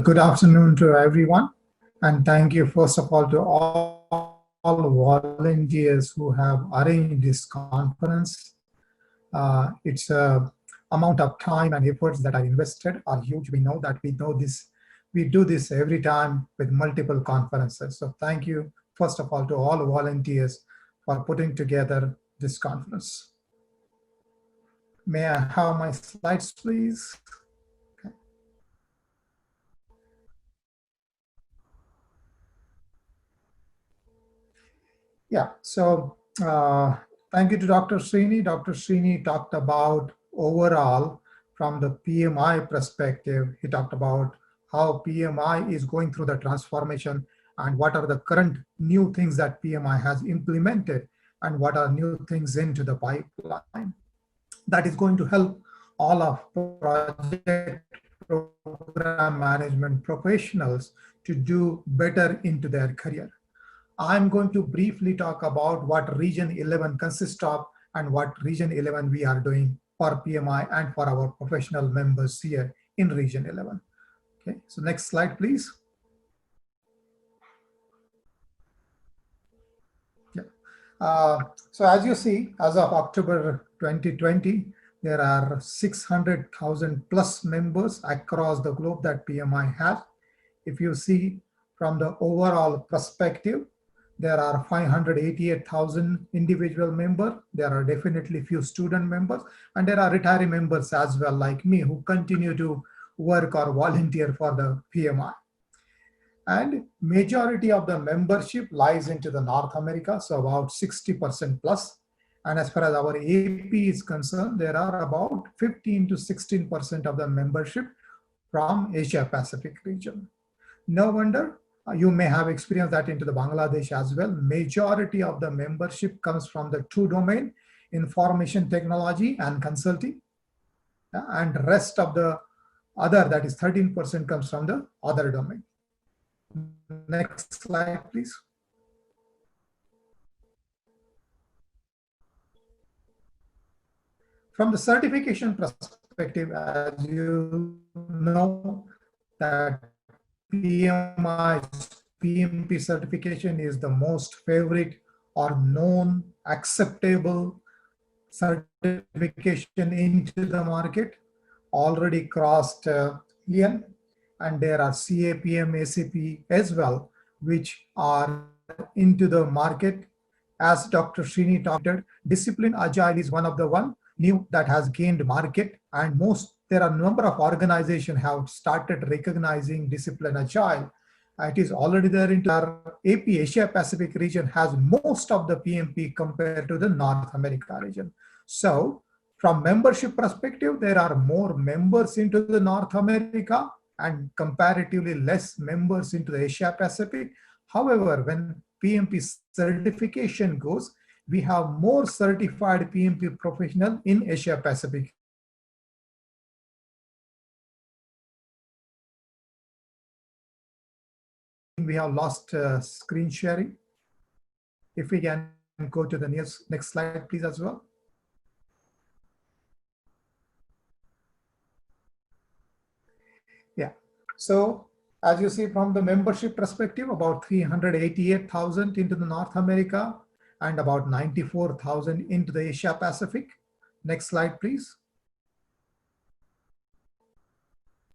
Good afternoon to everyone, and thank you first of all to all volunteers who have arranged this conference. It's a amount of time and efforts that are invested are huge. We do this every time with multiple conferences. So thank you first of all to all volunteers for putting together this conference. May I have my slides, please? Yeah, so thank you to Dr. Srini. Dr. Srini talked about overall from the PMI perspective. He talked about how PMI is going through the transformation and what are the current new things that PMI has implemented and what are new things into the pipeline. That is going to help all of project program management professionals to do better into their career. I'm going to briefly talk about what Region 11 consists of and what Region 11 we are doing for PMI and for our professional members here in Region 11. Okay, so next slide, please. Yeah. So as you see, as of October 2020, there are 600,000 plus members across the globe that PMI has. If you see from the overall perspective, there are 588,000 individual members. There are definitely few student members, and there are retiree members as well, like me, who continue to work or volunteer for the PMI. And majority of the membership lies into the North America, so about 60% plus. And as far as our AP is concerned, there are about 15 to 16% of the membership from Asia Pacific region. No wonder you may have experienced that into the Bangladesh as well. Majority of the membership comes from the two domain, information technology and consulting. And rest of the other, that is 13%, comes from the other domain. Next slide, please. From the certification perspective, as you know, that PMP certification is the most favorite or known acceptable certification into the market. Already crossed EN, and there are CAPM, ACP as well, which are into the market. As Dr. Srini talked about, Discipline Agile is one of the new that has gained market, and there are a number of organizations have started recognizing Discipline Agile. It is already there into our AP Asia Pacific region has most of the PMP compared to the North America region. So from membership perspective, there are more members into the North America and comparatively less members into the Asia Pacific. However, when PMP certification goes, we have more certified PMP professional in Asia Pacific. We have lost screen sharing. If we can go to the next slide, please, as well. Yeah, so as you see from the membership perspective, about 388,000 into the North America and about 94,000 into the Asia Pacific. Next slide, please.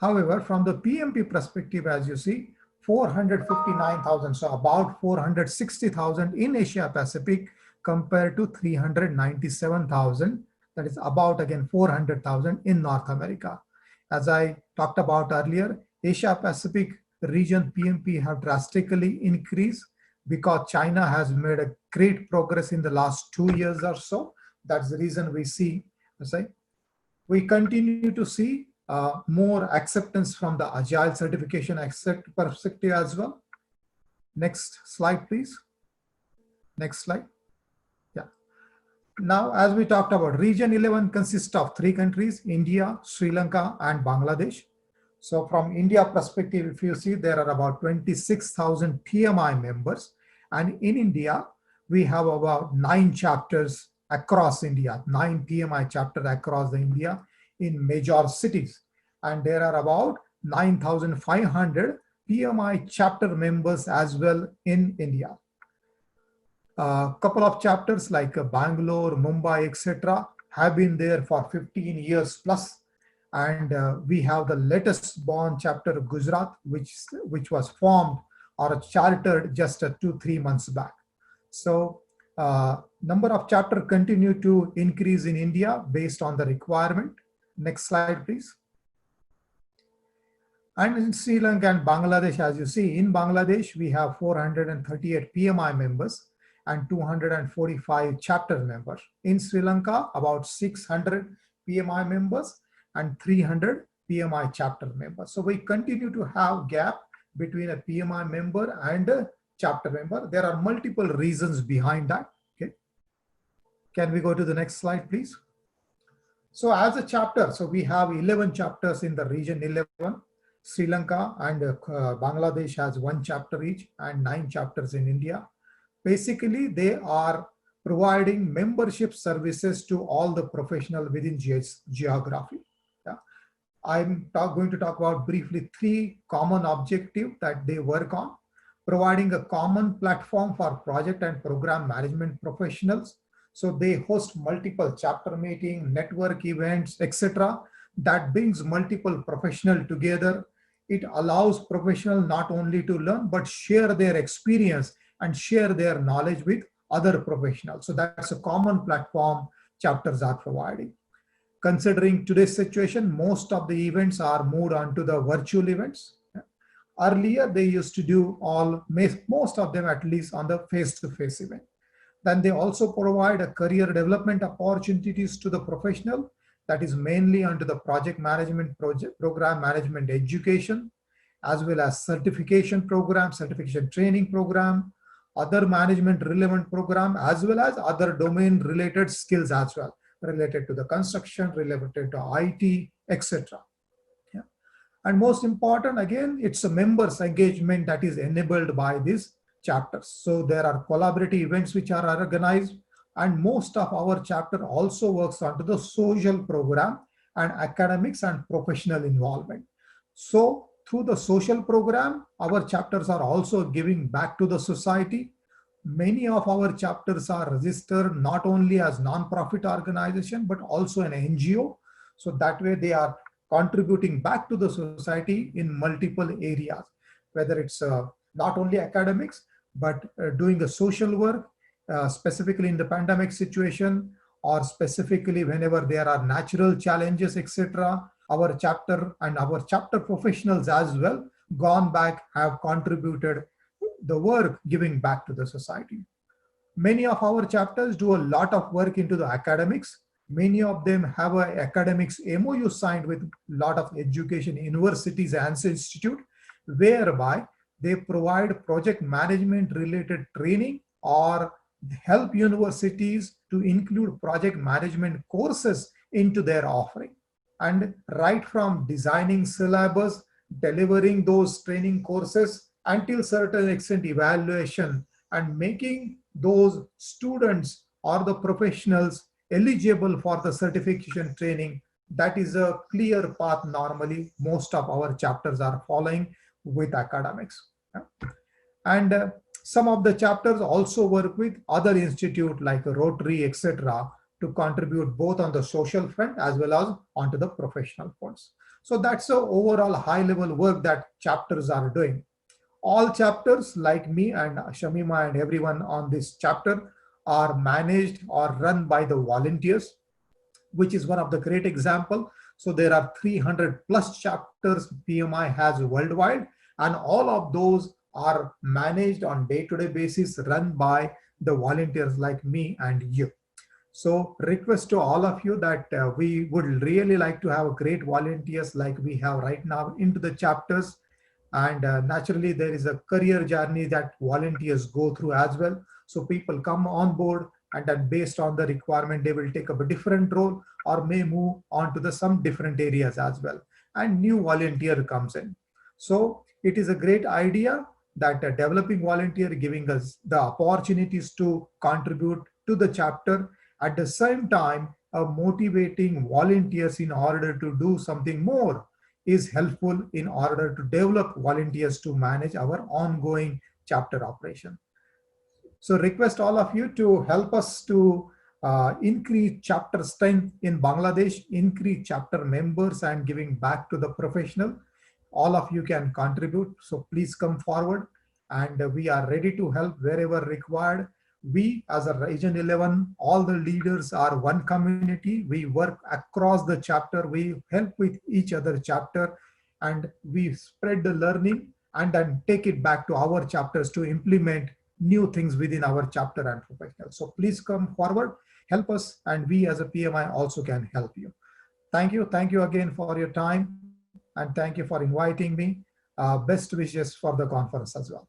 However, from the PMP perspective, as you see, 459,000, so about 460,000 in Asia Pacific compared to 397,000. That is about, again, 400,000 in North America. As I talked about earlier, Asia Pacific region PMP have drastically increased because China has made a great progress in the last 2 years or so. That's the reason we continue to see more acceptance from the Agile certification perspective as well. Next slide, please. Next slide. Yeah. Now, as we talked about, Region 11 consists of 3 countries, India, Sri Lanka, and Bangladesh. So from India perspective, if you see, there are about 26,000 PMI members. And in India, we have about 9 chapters across India, 9 PMI chapters across the India in major cities. And there are about 9,500 PMI chapter members as well in India. A couple of chapters like Bangalore, Mumbai, etc. have been there for 15 years plus. And we have the latest born chapter Gujarat, which was formed or chartered just 2-3 months back. So number of chapter continue to increase in India based on the requirement. Next slide, please. And in Sri Lanka and Bangladesh, as you see, in Bangladesh, we have 438 PMI members and 245 chapter members. In Sri Lanka, about 600 PMI members and 300 PMI chapter members. So we continue to have gap between a PMI member and a chapter member. There are multiple reasons behind that. Okay. Can we go to the next slide, please? So as a chapter, so we have 11 chapters in the region 11. Sri Lanka and Bangladesh has 1 chapter each and 9 chapters in India. Basically, they are providing membership services to all the professionals within geography. Yeah. I'm going to talk about briefly 3 common objectives that they work on. Providing a common platform for project and program management professionals. So they host multiple chapter meetings, network events, etc. that brings multiple professionals together. It allows professionals not only to learn, but share their experience and share their knowledge with other professionals. So that's a common platform chapters are providing. Considering today's situation, most of the events are moved on to the virtual events. Earlier, they used to do most of them at least on the face-to-face event. Then they also provide a career development opportunities to the professional. That is mainly under the project management, program management education, as well as certification program, certification training program, other management relevant program, as well as other domain related skills as well, related to the construction, related to IT, etc. Yeah. And most important, again, it's a members engagement that is enabled by these chapters. So there are collaborative events which are organized. And most of our chapter also works onto the social program and academics and professional involvement. So through the social program, our chapters are also giving back to the society. Many of our chapters are registered not only as non-profit organization, but also an NGO. So that way they are contributing back to the society in multiple areas, whether it's not only academics, but doing the social work, specifically in the pandemic situation, or specifically whenever there are natural challenges, etc. Our chapter and our chapter professionals as well gone back have contributed the work giving back to the society. Many of our chapters do a lot of work into the academics. Many of them have an academics MOU signed with a lot of education universities and institute, whereby they provide project management related training or help universities to include project management courses into their offering. And right from designing syllabus, delivering those training courses until certain extent evaluation and making those students or the professionals eligible for the certification training, that is a clear path normally most of our chapters are following with academics. And some of the chapters also work with other institutes like Rotary, etc., to contribute both on the social front as well as onto the professional fronts. So that's the overall high-level work that chapters are doing. All chapters, like me and Shamima and everyone on this chapter, are managed or run by the volunteers, which is one of the great example. So there are 300 plus chapters PMI has worldwide, and all of those are managed on day-to-day basis, run by the volunteers like me and you. So request to all of you that we would really like to have great volunteers like we have right now into the chapters. And naturally, there is a career journey that volunteers go through as well. So people come on board, and then based on the requirement, they will take up a different role or may move on to some different areas as well. And new volunteer comes in. So it is a great idea that a developing volunteer giving us the opportunities to contribute to the chapter, at the same time motivating volunteers in order to do something more is helpful in order to develop volunteers to manage our ongoing chapter operation. So request all of you to help us to increase chapter strength in Bangladesh, increase chapter members and giving back to the professional. All of you can contribute. So please come forward and we are ready to help wherever required. We as a Region 11, all the leaders are one community. We work across the chapter. We help with each other chapter and we spread the learning and then take it back to our chapters to implement new things within our chapter and professional. So please come forward, help us, and we as a PMI also can help you. Thank you. Thank you again for your time, and thank you for inviting me. Best wishes for the conference as well.